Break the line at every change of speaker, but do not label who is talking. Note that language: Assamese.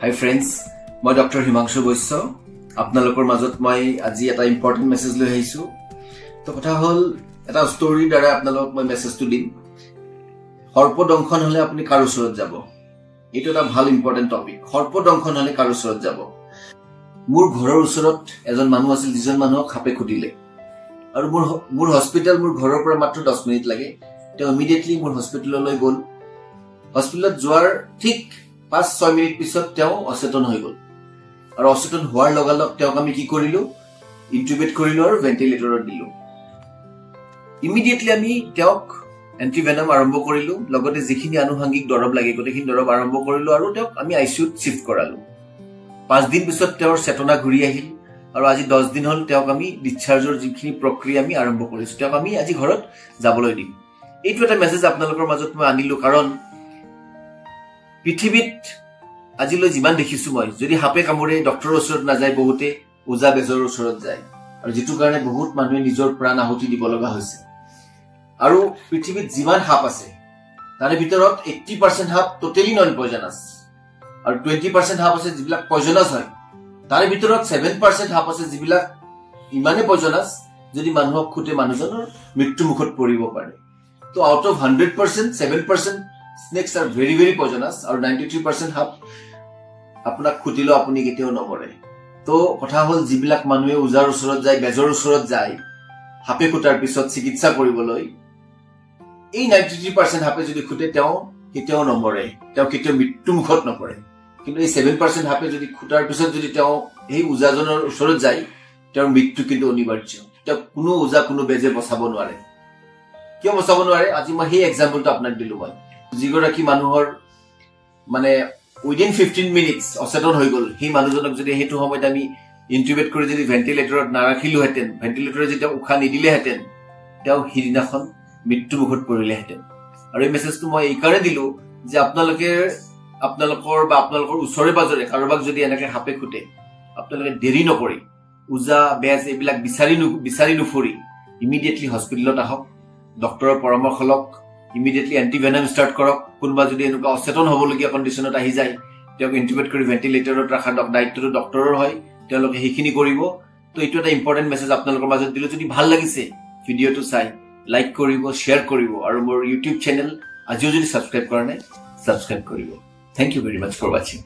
Hi friends, মই Dr. Himanshu বৈশ্য আপোনালোকৰ মাজত মই আজি এটা ইম্পৰ্টেন্ট মেসেজ লৈ আহিছো তো কথা হল এটা ষ্টৰী দ্বাৰা আপোনালোকক মই মেসেজটো দিম সৰ্পদংশন হলে আপুনি কাৰ ওচৰত যাব এটো এটা ভাল ইম্পৰ্টেন্ট টপিক সৰ্পদংশন হলে কাৰ ওচৰত যাব মোৰ ঘৰৰ ওচৰত এজন মানুহ আছিল যিজন মানুহক খাপে খুটিলে আৰু মোৰ হস্পিটেল মোৰ ঘৰৰ পৰা মাত্ৰ 10 মিনিট লাগে তো ইমিডিয়েটলি মোৰ হস্পিটেললৈ গল হস্পিটেলত যোৱাৰ ঠিক 5-6 মিনিট পিছত তেওঁ অচেতন হৈ গল আৰু অচেতন হোৱাৰ লগালগ তেওঁক আমি কি কৰিলো ইনটিউবেট কৰিলো আৰু ভেন্টিলেটৰত দিলো ইমিডিয়েটলি আমি তেওঁক এন্টিভেনম আৰম্ভ কৰিলো লগতে যিখিনি আনুষংগিক দৰব লাগে গটেখিনি দৰব আৰম্ভ কৰিলো আৰু তেওঁক আমি আইসিইউত শিফট কৰালো 5 দিন পিছত তেওঁৰ চেতনা ঘূৰি আহিল আৰু আজি 10 দিন হল তেওঁক আমি ডিসচাৰ্জৰ যিখিনি প্ৰক্ৰিয়া আমি আৰম্ভ কৰিছো তেওঁক আমি আজি ঘৰত যাবলৈ দিম এইটো এটা মেসেজ আপোনালোকৰ মাজত মই আনিলো কাৰণ পৃথিৱীত আজিলৈ যিমান দেখিছো মই যদি হাপে কামুৰে ডক্টৰৰ ওচৰত না যায় বহুতে ওজা বেজৰ ওচৰত যায় আৰু যেটো কাৰণে বহুত মানুহে নিজৰ প্ৰাণ আহুতি দিব লগা হৈছে আৰু পৃথিৱীত যিমান হাপ আছে তাৰে ভিতৰত 80% হাপ টোটালি নন পয়জনাস আৰু 20% হাপ আছে যিবিলাক পয়জনাস হয় তাৰে ভিতৰত 7% হাপ আছে যিবিলাক ইমানে পয়জনাস যদি মানুহক খুটে মানুহজনৰ মৃত্যু মুখত পৰিব পাৰে তো out of 100% 7% snakes are very poisonous or 93% হাপ আপোনাক খুটিলো আপুনি কেতিয়াও নমৰে তো কথা হল যিবিলাক মানুহে উজাৰ ওচৰত যায় বেজৰ ওচৰত যায় হাপে খুটাৰ পিছত চিকিৎসা কৰিবলৈ এই 93% হাপে যদি খুটে তেওঁ কেতিয়াও নমৰে তেওঁ কেতিয়াও মৃত্যু মুখত নপৰে কিন্তু এই 7% হাপে যদি খুটাৰ পিছত যদি তেওঁ এই উজাজনৰ ওচৰত যায় তেওঁৰ মৃত্যু কিন্তু অনিবাৰ্য তেওঁ কোনো উজা কোনো বেজে বচাব নোৱাৰে কিয় বচাব নোৱাৰে আজি মই এই এক্সাম্পলটো আপোনাক দিলো মই যিগৰাকী মানুহৰ মানে উইদিন 15 মিনিটস অচেতন হৈ গল সেই মানুহজনক যদি হেতু সময়ত আমি ইনটিউবেট কৰি যদি ভেন্টিলেটৰত নাৰাখিলো হেতেন ভেন্টিলেটৰে যেতিয়া উখা নিদিলে হেতেন তেওঁ হিদিনাখন মৃত্যু মুখত পৰিলে হেতেন আৰু এই মেসেজটো মই এই কাৰণে দিলো যে আপোনালোকৰ ওচৰে পাজৰে কাৰোবাক যদি এনেকে হাপে খুটে আপোনালোকে দেৰি নকৰি উজা বেজ এইবিলাক বিচাৰি নুফুৰি ইমিডিয়েটলি হস্পিটেলত আহক ডক্টৰৰ পৰামৰ্শ লওক ইমিডিয়েটলি এন্টিভেনম স্টাৰ্ট কৰক কোনবা যদি এনেকুৱা অচেতন হ'বলগীয়া কন্ডিশনত আহি যায় তেওঁক ইনটিউবেট কৰি ভেন্টিলেটৰত ৰাখা দায়িত্বটো ডক্টৰৰ হয় তেওঁলোকে হেখিনি কৰিব তো এইটো এটা ইম্পৰ্টেন্ট মেসেজ আপোনালোকৰ মাজত দিলো যদি ভাল লাগিছে ভিডিওটো চাই লাইক কৰিব শেয়াৰ কৰিব আৰু মোৰ ইউটিউব চেনেল আজিও যদি সাবস্ক্ৰাইব কৰা নাই সাবস্ক্ৰাইব কৰিব thank you very much for watching